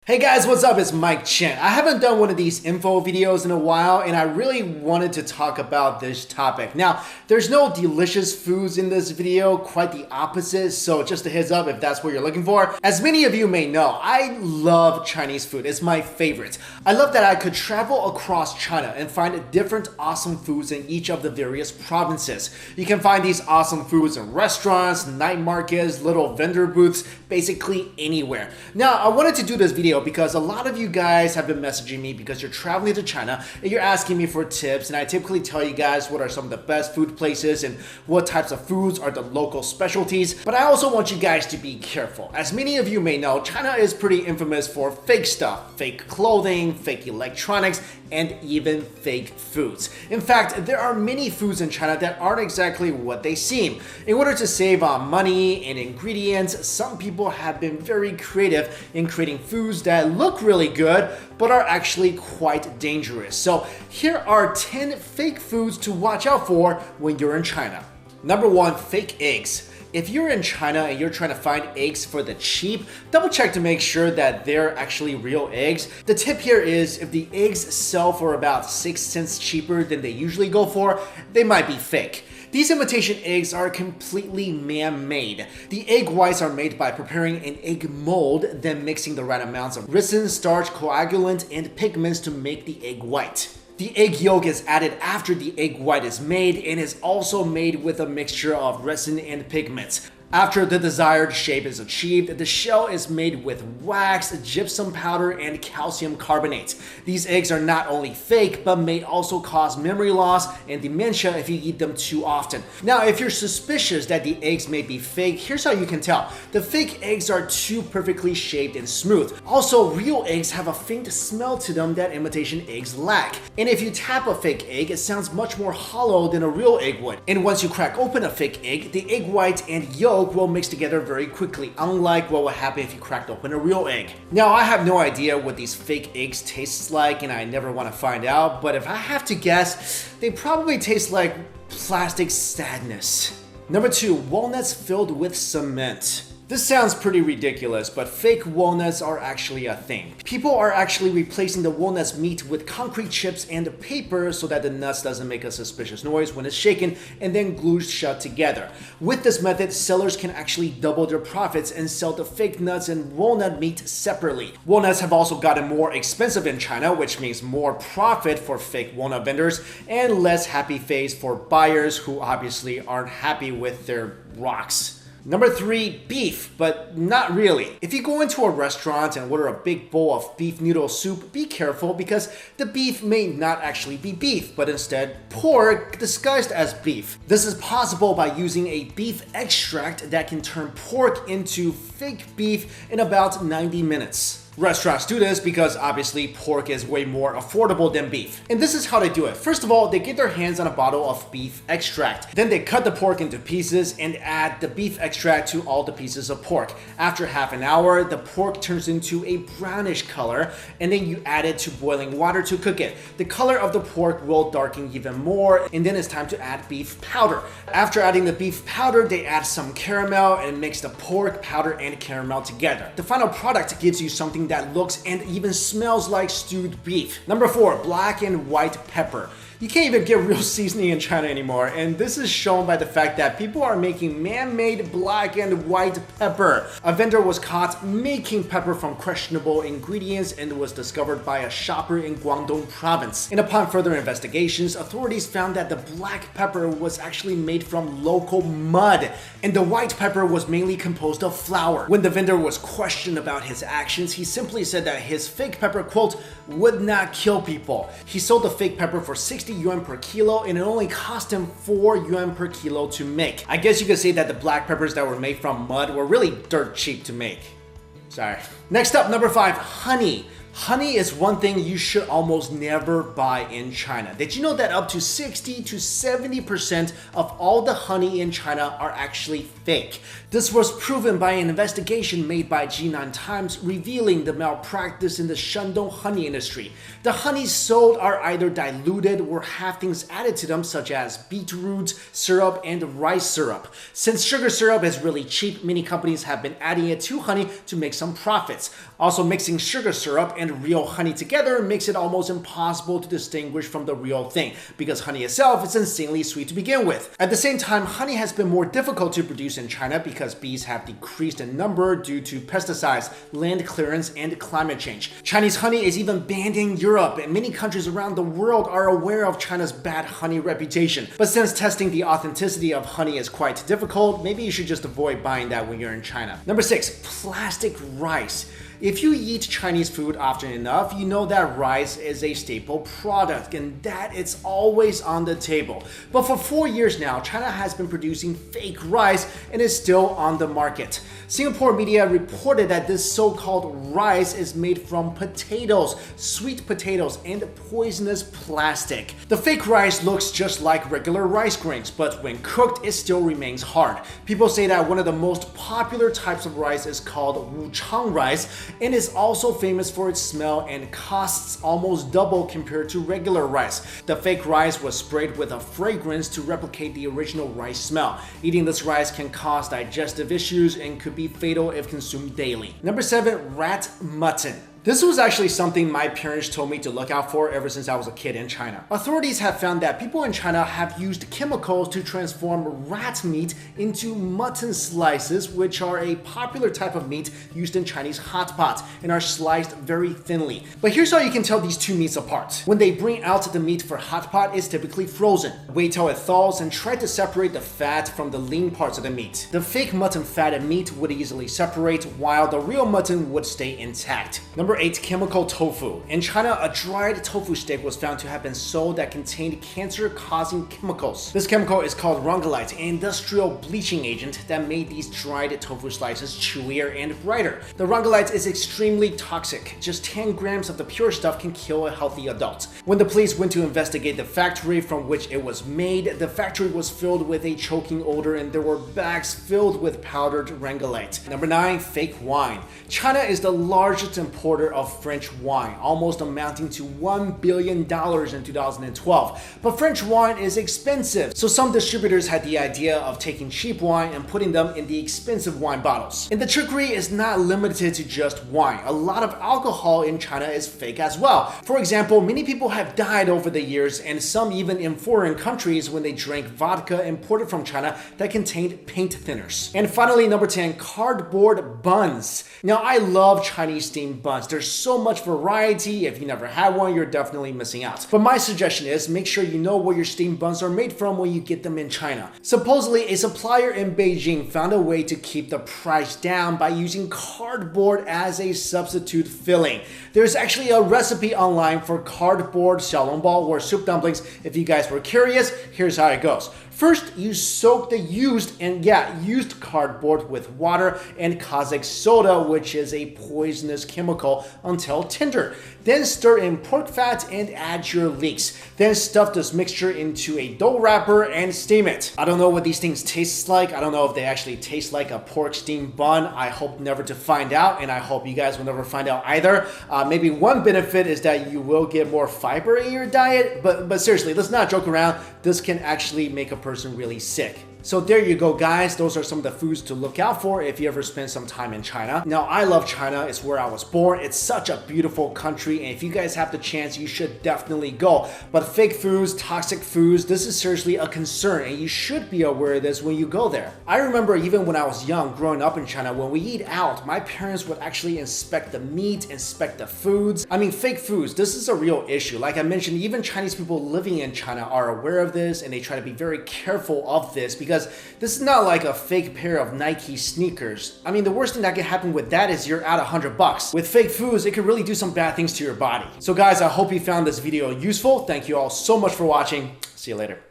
Hey guys, what's up? It's Mike Chen. I haven't done one of these info videos in a while and I really wanted to talk about this topic. Now, there's no delicious foods in this video, quite the opposite, so just a heads up if that's what you're looking for. As many of you may know, I love Chinese food. It's my favorite. I love that I could travel across China and find different awesome foods in each of the various provinces. You can find these awesome foods in restaurants, night markets, little vendor booths, basically anywhere. Now, I wanted to do this video because a lot of you guys have been messaging me because you're traveling to China and you're asking me for tips, and I typically tell you guys what are some of the best food places and what types of foods are the local specialties. But I also want you guys to be careful. As many of you may know, China is pretty infamous for fake stuff, fake clothing, fake electronics, and even fake foods. In fact, there are many foods in China that aren't exactly what they seem. In order to save on money and ingredients, some people have been very creative in creating foods that look really good but are actually quite dangerous. So here are 10 fake foods to watch out for when you're in China. Number 1, fake eggs. If you're in China and you're trying to find eggs for the cheap, double check to make sure that they're actually real eggs. The tip here is if the eggs sell for about 6 cents cheaper than they usually go for, they might be fake. These imitation eggs are completely man-made. The egg whites are made by preparing an egg mold, then mixing the right amounts of ricin, starch, coagulant, and pigments to make the egg white. The egg yolk is added after the egg white is made and is also made with a mixture of resin and pigments. After the desired shape is achieved, the shell is made with wax, gypsum powder, and calcium carbonate. These eggs are not only fake, but may also cause memory loss and dementia if you eat them too often. Now, if you're suspicious that the eggs may be fake, here's how you can tell. The fake eggs are too perfectly shaped and smooth. Also, real eggs have a faint smell to them that imitation eggs lack. And if you tap a fake egg, it sounds much more hollow than a real egg would. And once you crack open a fake egg, the egg white and yolk will mix together very quickly, unlike what would happen if you cracked open a real egg. Now, I have no idea what these fake eggs taste like, and I never want to find out, but if I have to guess, they probably taste like plastic sadness. Number 2, walnuts filled with cement. This sounds pretty ridiculous, but fake walnuts are actually a thing. People are actually replacing the walnut's meat with concrete chips and paper so that the nuts doesn't make a suspicious noise when it's shaken and then glued shut together. With this method, sellers can actually double their profits and sell the fake nuts and walnut meat separately. Walnuts have also gotten more expensive in China, which means more profit for fake walnut vendors and less happy face for buyers who obviously aren't happy with their rocks. Number 3, beef, but not really. If you go into a restaurant and order a big bowl of beef noodle soup, be careful because the beef may not actually be beef, but instead pork disguised as beef. This is possible by using a beef extract that can turn pork into fake beef in about 90 minutes. Restaurants do this because obviously pork is way more affordable than beef. And this is how they do it. First of all, they get their hands on a bottle of beef extract. Then they cut the pork into pieces and add the beef extract to all the pieces of pork. After half an hour, the pork turns into a brownish color, and then you add it to boiling water to cook it. The color of the pork will darken even more, and then it's time to add beef powder. After adding the beef powder, they add some caramel and mix the pork, powder, and caramel together. The final product gives you something that looks and even smells like stewed beef. Number 4, black and white pepper. You can't even get real seasoning in China anymore, and this is shown by the fact that people are making man-made black and white pepper. A vendor was caught making pepper from questionable ingredients and was discovered by a shopper in Guangdong province. And upon further investigations, authorities found that the black pepper was actually made from local mud, and the white pepper was mainly composed of flour. When the vendor was questioned about his actions, he simply said that his fake pepper, quote, would not kill people. He sold the fake pepper for 60 yuan per kilo, and it only cost him 4 yuan per kilo to make. I guess you could say that the black peppers that were made from mud were really dirt cheap to make. Sorry. Next up, number 5, honey. Honey is one thing you should almost never buy in China. Did you know that up to 60 to 70% of all the honey in China are actually fake? This was proven by an investigation made by Jinan Times revealing the malpractice in the Shandong honey industry. The honeys sold are either diluted or have things added to them such as beetroot syrup and rice syrup. Since sugar syrup is really cheap, many companies have been adding it to honey to make some profits. Also, mixing sugar syrup and real honey together makes it almost impossible to distinguish from the real thing because honey itself is insanely sweet to begin with. At the same time, honey has been more difficult to produce in China because bees have decreased in number due to pesticides, land clearance, and climate change. Chinese honey is even banned in Europe, and many countries around the world are aware of China's bad honey reputation. But since testing the authenticity of honey is quite difficult, maybe you should just avoid buying that when you're in China. Number 6, plastic rice. If you eat Chinese food often enough, you know that rice is a staple product and that it's always on the table. But for 4 years now, China has been producing fake rice and is still on the market. Singapore media reported that this so-called rice is made from potatoes, sweet potatoes, and poisonous plastic. The fake rice looks just like regular rice grains, but when cooked, it still remains hard. People say that one of the most popular types of rice is called wuchang rice, and is also famous for its smell and costs almost double compared to regular rice. The fake rice was sprayed with a fragrance to replicate the original rice smell. Eating this rice can cause digestive issues and could be fatal if consumed daily. Number 7, rat mutton. This was actually something my parents told me to look out for ever since I was a kid in China. Authorities have found that people in China have used chemicals to transform rat meat into mutton slices, which are a popular type of meat used in Chinese hot pot and are sliced very thinly. But here's how you can tell these two meats apart. When they bring out the meat for hot pot, it's typically frozen. Wait till it thaws and try to separate the fat from the lean parts of the meat. The fake mutton fat and meat would easily separate, while the real mutton would stay intact. Number 8, chemical tofu. In China, a dried tofu steak was found to have been sold that contained cancer-causing chemicals. This chemical is called rongolite, an industrial bleaching agent that made these dried tofu slices chewier and brighter. The rongolite is extremely toxic. Just 10 grams of the pure stuff can kill a healthy adult. When the police went to investigate the factory from which it was made, the factory was filled with a choking odor and there were bags filled with powdered rongolite. Number 9, fake wine. China is the largest importer of French wine, almost amounting to $1 billion in 2012. But French wine is expensive, so some distributors had the idea of taking cheap wine and putting them in the expensive wine bottles. And the trickery is not limited to just wine. A lot of alcohol in China is fake as well. For example, many people have died over the years, and some even in foreign countries when they drank vodka imported from China that contained paint thinners. And finally, number 10, cardboard buns. Now, I love Chinese steamed buns. There's so much variety. If you never had one, you're definitely missing out. But my suggestion is make sure you know where your steamed buns are made from when you get them in China. Supposedly, a supplier in Beijing found a way to keep the price down by using cardboard as a substitute filling. There's actually a recipe online for cardboard xiaolongbao or soup dumplings. If you guys were curious, here's how it goes. First, you soak the used cardboard with water and caustic soda, which is a poisonous chemical, until tender. Then stir in pork fat and add your leeks. Then stuff this mixture into a dough wrapper and steam it. I don't know what these things taste like. I don't know if they actually taste like a pork steamed bun. I hope never to find out, and I hope you guys will never find out either. Maybe one benefit is that you will get more fiber in your diet, but seriously, let's not joke around. This can actually make a person really sick. So there you go, guys. Those are some of the foods to look out for if you ever spend some time in China. Now, I love China. It's where I was born. It's such a beautiful country, and if you guys have the chance, you should definitely go. But fake foods, toxic foods, this is seriously a concern, and you should be aware of this when you go there. I remember even when I was young, growing up in China, when we eat out, my parents would actually inspect the meat, inspect the foods. I mean, fake foods, this is a real issue. Like I mentioned, even Chinese people living in China are aware of this, and they try to be very careful of this because this is not like a fake pair of Nike sneakers. I mean, the worst thing that can happen with that is you're out $100. With fake foods, it could really do some bad things to your body. So guys, I hope you found this video useful. Thank you all so much for watching. See you later.